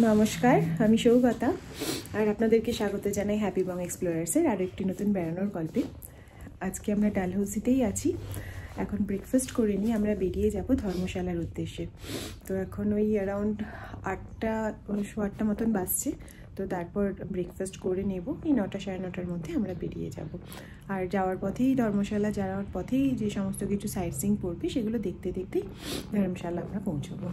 নমস্কার, আমি সৌগতা আর আপনাদেরকে স্বাগত জানাই হ্যাপি বং এক্সপ্লোরার্সের আরও একটি নতুন বেড়ানোর গল্পে। আজকে আমরা ডালহৌসিতেই আছি। এখন ব্রেকফাস্ট করে নিয়ে আমরা বেরিয়ে যাব ধর্মশালার উদ্দেশ্যে। তো এখন ওই অ্যারাউন্ড 8টা মতন বাজছে। তো তারপর ব্রেকফাস্ট করে নেব, এই 9টা সাড়ে 9টার মধ্যে আমরা বেরিয়ে যাব। আর যাওয়ার পথেই ধর্মশালা যাওয়ার পথেই যে সমস্ত কিছু সাইট সিইং পড়বে সেগুলো দেখতে দেখতেই ধর্মশালা আমরা পৌঁছবো।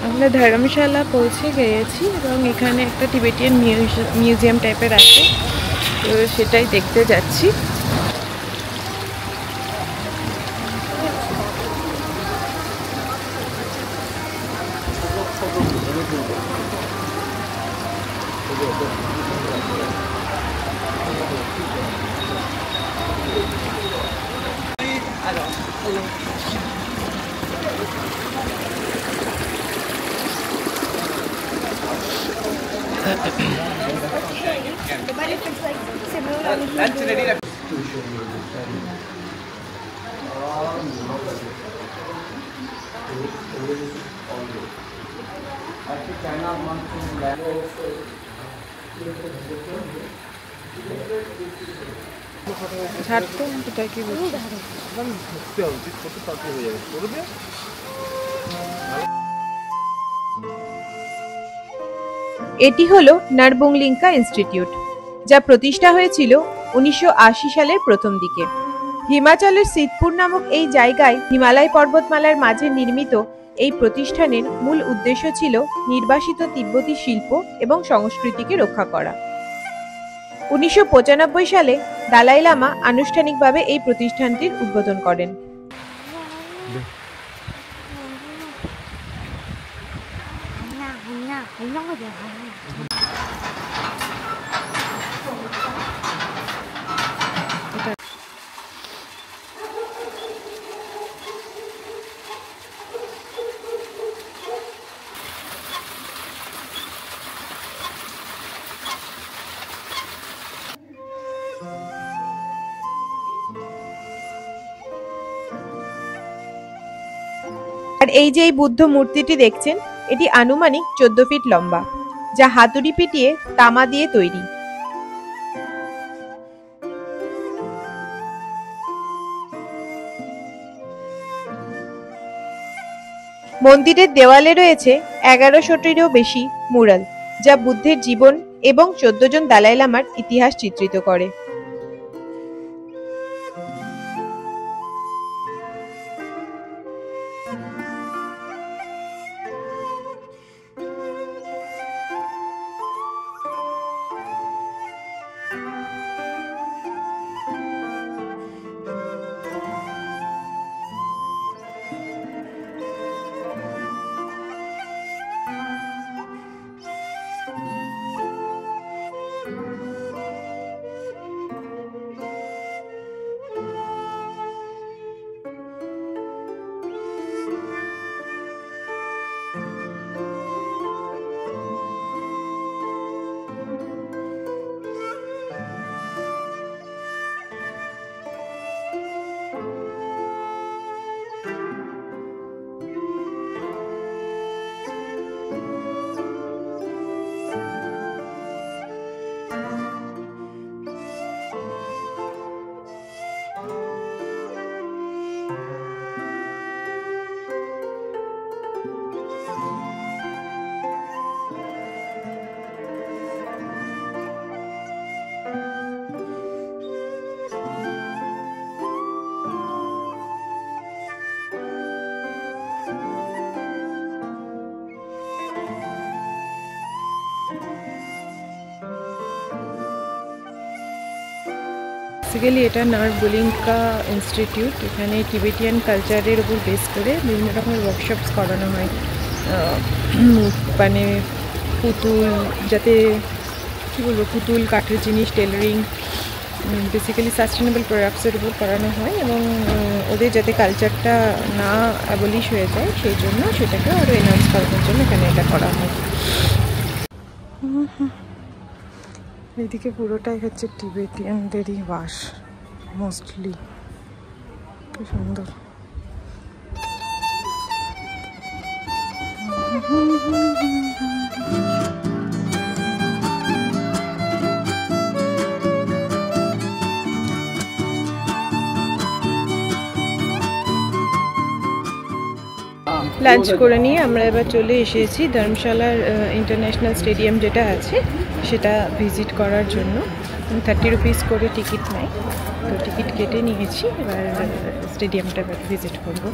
আমরা ধর্মশালা পৌঁছে গিয়েছি এবং এখানে একটা টিবেটিয়ান মিউজিয়াম টাইপের আছে, তো সেটাই দেখতে যাচ্ছি। But if it's like similar on the ছাড়তো এটা কি বলছে? এটি হলো নারবুংলিংকা ইনস্টিটিউট, যা প্রতিষ্ঠা হয়েছিল 1980 সালের প্রথম দিকে। হিমাচলের সিদ্ধপুর নামক এই জায়গায় হিমালয় পর্বতমালার মাঝে নির্মিত এই প্রতিষ্ঠানের মূল উদ্দেশ্য ছিল নির্বাসিত তিব্বতী শিল্প এবং সংস্কৃতিকে রক্ষা করা। 1995 সালে দালাই লামা আনুষ্ঠানিকভাবে এই প্রতিষ্ঠানটির উদ্বোধন করেন। আর এই যে এই বুদ্ধ মূর্তিটি দেখছেন, এটি আনুমানিক 14 ফিট লম্বা, যা হাতুড়ি পিটিয়ে তামা দিয়ে তৈরি। মন্দিরের দেওয়ালে রয়েছে 1100টিরও বেশি মুরাল, যা বুদ্ধের জীবন এবং 14 জন দালাই লামার ইতিহাস চিত্রিত করে। বেসিক্যালি এটা নার্বুলিঙ্কা ইনস্টিটিউট। এখানে টিবেটিয়ান কালচারের উপর বেস করে বিভিন্ন রকমের ওয়ার্কশপস করানো হয়, মানে পুতুল, যাতে কী বলবো, পুতুল, কাঠের জিনিস, টেলারিং, বেসিক্যালি সাস্টেনেবল প্রোডাক্টসের উপর করানো হয়, এবং ওদের যাতে কালচারটা না অ্যাবলিশ হয়ে যায় সেই জন্য সেটাকে আরও এনহান্স করানোর জন্য এখানে এটা করা হয়। এইদিকে পুরোটাই হচ্ছে টিবেটিয়ানদেরই বাস মোস্টলি। কি সুন্দর। লাঞ্চ করে নিয়ে আমরা এবার চলে এসেছি ধর্মশালার ইন্টারন্যাশনাল স্টেডিয়াম যেটা আছে সেটা ভিজিট করার জন্য। 30 রুপিস করে টিকিট নেয়, তো টিকিট কেটে নিয়েছি, এবার স্টেডিয়ামটা এবার ভিজিট করবো।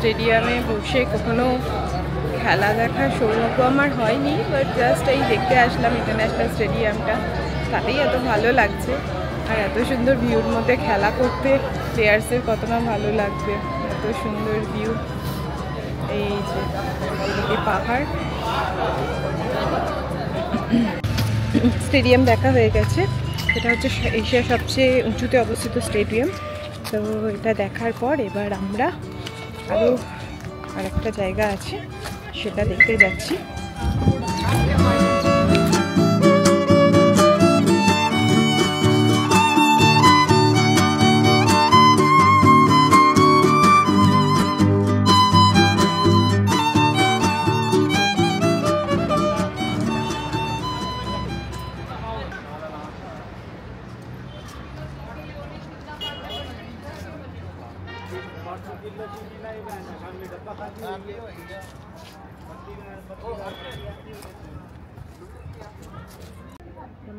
স্টেডিয়ামে বসে কখনো খেলা দেখার সৌভাগ্য আমার হয়নি, বাট জাস্ট এই দেখতে আসলাম ইন্টারন্যাশনাল স্টেডিয়ামটা, তাতেই এত ভালো লাগছে। আর এত সুন্দর ভিউর মধ্যে খেলা করতে প্লেয়ার্সের কত না ভালো লাগবে, এত সুন্দর ভিউ। এই যে এদিকে পাহাড়। স্টেডিয়াম দেখা হয়ে গেছে, এটা হচ্ছে এশিয়ার সবচেয়ে উঁচুতে অবস্থিত স্টেডিয়াম। তো এটা দেখার পর এবার আমরা আরও আরেকটা জায়গা আছে সেটা দেখতে যাচ্ছি।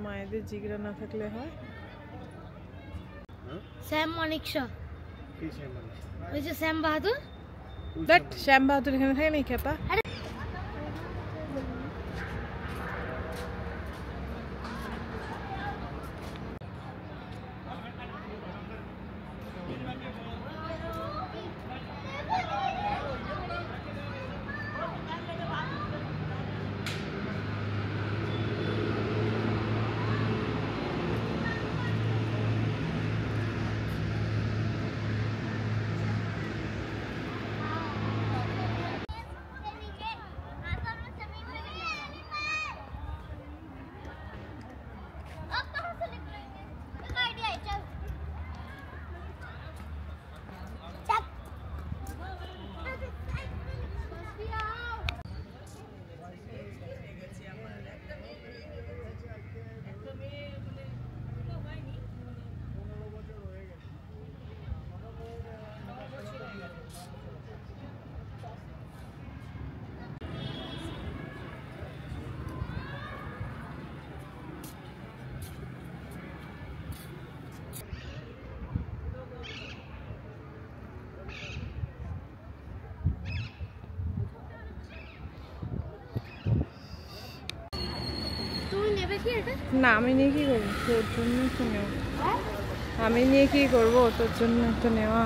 মায়েদের জিগরা না থাকলে হয়। স্যাম মানিক শাহ, ওই যে শ্যাম বাহাদুর, দ্যাট শ্যাম বাহাদুর এখানে থাকে নাকি খেপা? না আমি নিয়ে কি করবো, তোর জন্য তো নেওয়া। আমি নিয়ে কি করবো, তোর জন্য তো নেওয়া।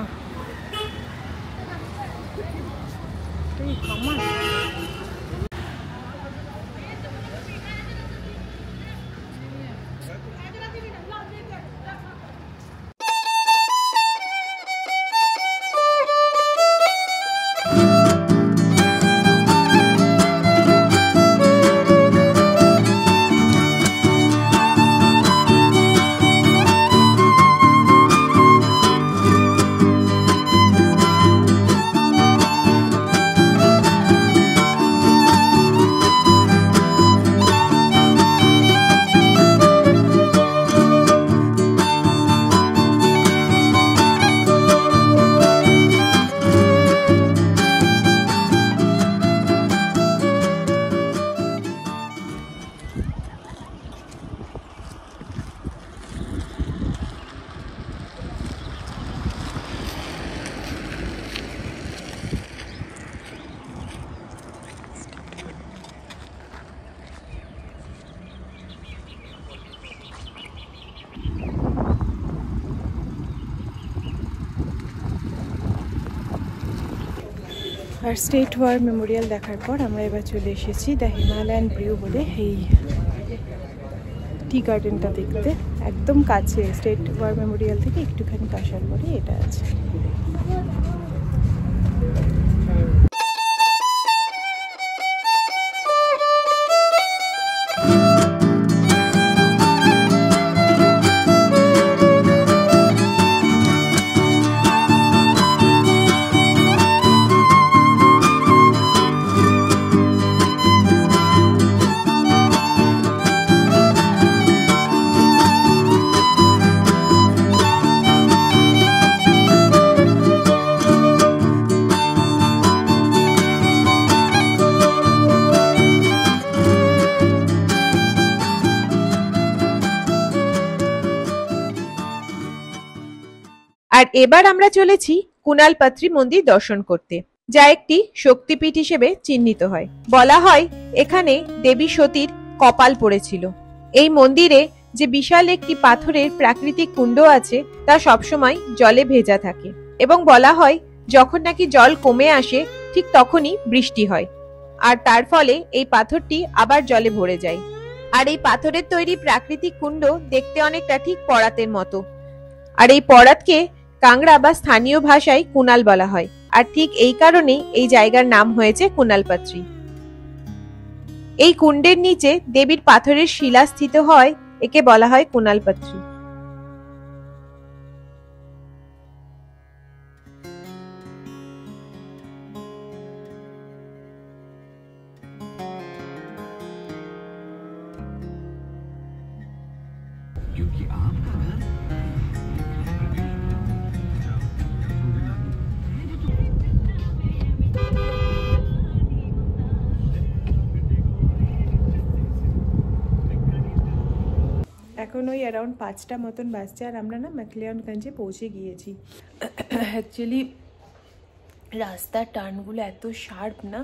আর স্টেট ওয়ার মেমোরিয়াল দেখার পর আমরা এবার চলে এসেছি দ্য হিমালয়ান ব্রিউ বলে এই টি গার্ডেনটা দেখতে। একদম কাছে, স্টেট ওয়ার মেমোরিয়াল থেকে একটুখানি আসার পরে এটা আছে। আর এবার আমরা চলেছি কুনালপাত্রী মন্দির দর্শন করতে, যা একটি শক্তিপীঠ হিসেবে চিহ্নিত হয়। বলা হয় এখানে দেবী সতীর কপাল পড়েছিল। এই মন্দিরে যে বিশাল একটি পাথরের প্রাকৃতিক কুণ্ড আছে তা সবসময় জলে ভেজা থাকে এবং বলা হয় যখন নাকি জল কমে আসে ঠিক তখনই বৃষ্টি হয়, আর তার ফলে এই পাথরটি আবার জলে ভরে যায়। আর এই পাথরের তৈরি প্রাকৃতিক কুণ্ড দেখতে অনেকটা ঠিক পরাতের মতো। আর এই পরাতকে কাংড়া বা স্থানীয় ভাষায় কুনাল বলা হয়, আর ঠিক এই কারণেই এই জায়গার নাম হয়েছে কুনালপাত্রী। এই কুণ্ডের নিচে দেবীর পাথরের শিলা স্থিত হয়, একে বলা হয় কুনালপাত্রী। এখন ওই অ্যারাউন্ড 5টা মতন বাজছে আর আমরা না ম্যাকলিয়নগঞ্জে পৌঁছে গিয়েছি। অ্যাকচুয়ালি রাস্তার টার্নগুলো এত শার্প না,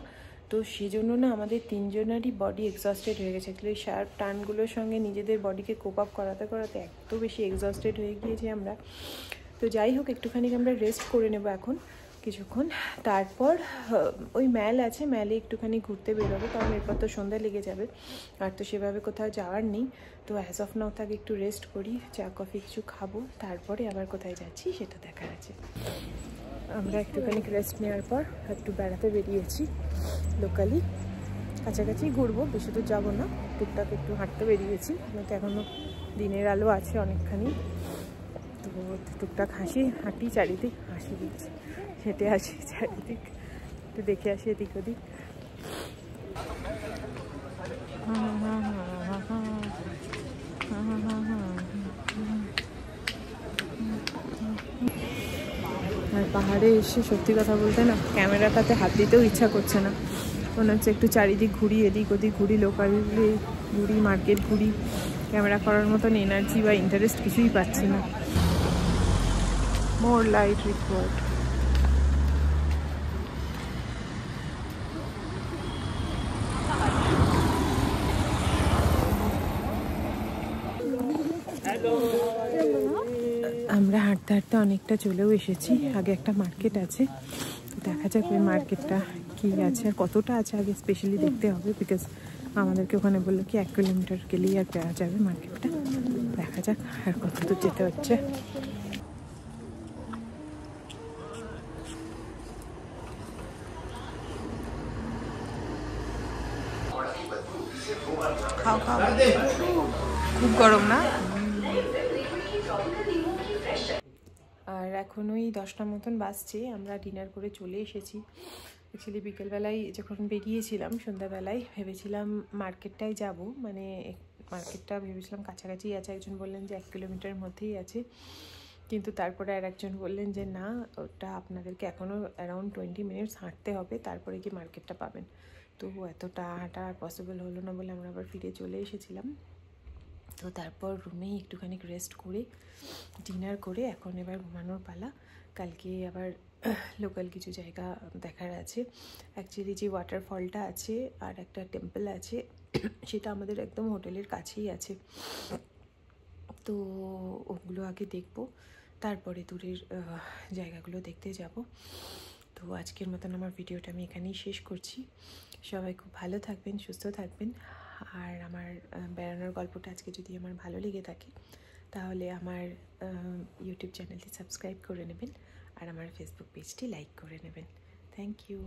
তো সেজন্য না আমাদের তিনজনেরই বডি এক্সস্টেড হয়ে গেছে। অ্যাকচুয়ালি শার্প টার্নগুলোর সঙ্গে নিজেদের বডিকে কোপ আপ করাতে করাতে এত বেশি এক্সস্টেড হয়ে গিয়েছি আমরা। তো যাই হোক, একটুখানি আমরা রেস্ট করে নেব এখন কিছুক্ষণ, তারপর ওই ম্যাল আছে, ম্যালে একটুখানি ঘুরতে বেরোবো, কারণ এরপর তো সন্ধ্যা লেগে যাবে আর তো সেভাবে কোথাও যাওয়ার নেই। তো অ্যাজ অফ নাও তাকে একটু রেস্ট করি, চা কফি কিছু খাবো, তারপরে আবার কোথায় যাচ্ছি সেটা দেখার আছে। আমরা একটুখানি রেস্ট নেওয়ার পর একটু বেড়াতে বেরিয়েছি লোকালি, কাছাকাছি ঘুরবো, বেশি দূর যাবো না, টুকটাক একটু হাঁটতে বেরিয়েছি, তো এখনও দিনের আলো আছে অনেকখানি। তো টুকটাক হাঁটি, চারিদিক হাসি দিচ্ছি, হেঁটে আসি চারিদিক, একটু দেখে আসি এদিক ওদিক। আর পাহাড়ে এসে সত্যি কথা বলতে না ক্যামেরাটাতে হাত দিতেও ইচ্ছা করছে না, মনে হচ্ছে একটু চারিদিক ঘুরি, এদিক ওদিক ঘুরি, লোকালি ঘুরি, মার্কেট ঘুরি, ক্যামেরা করার মতন এনার্জি বা ইন্টারেস্ট কিছুই পাচ্ছি না। মোর লাইট রিকোয়ার্ড। আমরা হাঁটতে হাঁটতে অনেকটা চলেও এসেছি। আগে একটা মার্কেট আছে, দেখা যাক ওই মার্কেটটা কি আছে আর কতটা আছে আগে স্পেশালি দেখতে হবে, বিকজ আমাদেরকে ওখানে বললো কি 1 কিলোমিটার গেলেই আর পাওয়া যাবে মার্কেটটা। দেখা যাক আর কত দূর যেতে হচ্ছে। খাও খাও, খুব গরম না? আর এখন ওই 10টা মতন বাজছে, আমরা ডিনার করে চলে এসেছি। অ্যাকচুয়ালি বিকেলবেলায় যখন বেরিয়েছিলাম, সন্ধ্যাবেলায় ভেবেছিলাম মার্কেটটায় যাব, মানে মার্কেটটা ভেবেছিলাম কাছাকাছি আছে, একজন বললেন যে 1 কিলোমিটারের মধ্যেই আছে, কিন্তু তারপরে আর একজন বললেন যে না, ওটা আপনাদেরকে এখনও অ্যারাউন্ড 20 মিনিটস হাঁটতে হবে, তারপরে কি মার্কেটটা পাবেন। তো এতটা হাঁটা আর পসিবল হলো না বলে আমরা আবার ফিরে চলে এসেছিলাম। তো তারপর রুমেই একটুখানি রেস্ট করে ডিনার করে এখন এবার ঘুমানোর পালা। কালকে আবার লোকাল কিছু জায়গা দেখার আছে। অ্যাকচুয়ালি যে ওয়াটারফলটা আছে আর একটা টেম্পল আছে, সেটা আমাদের একদম হোটেলের কাছেই আছে, তো ওগুলো আগে দেখব, তারপরে দূরের জায়গাগুলো দেখতে যাব। তো তো আজকের মতন আমার ভিডিওটা আমি এখানেই শেষ করছি। সবাই খুব ভালো থাকবেন, সুস্থ থাকবেন। আর আমার বেড়ানোর গল্পটা আজকে যদি আমার ভালো লেগে থাকে তাহলে আমার ইউটিউব চ্যানেলটি সাবস্ক্রাইব করে নেবেন আর আমার ফেসবুক পেজটি লাইক করে নেবেন। Thank you.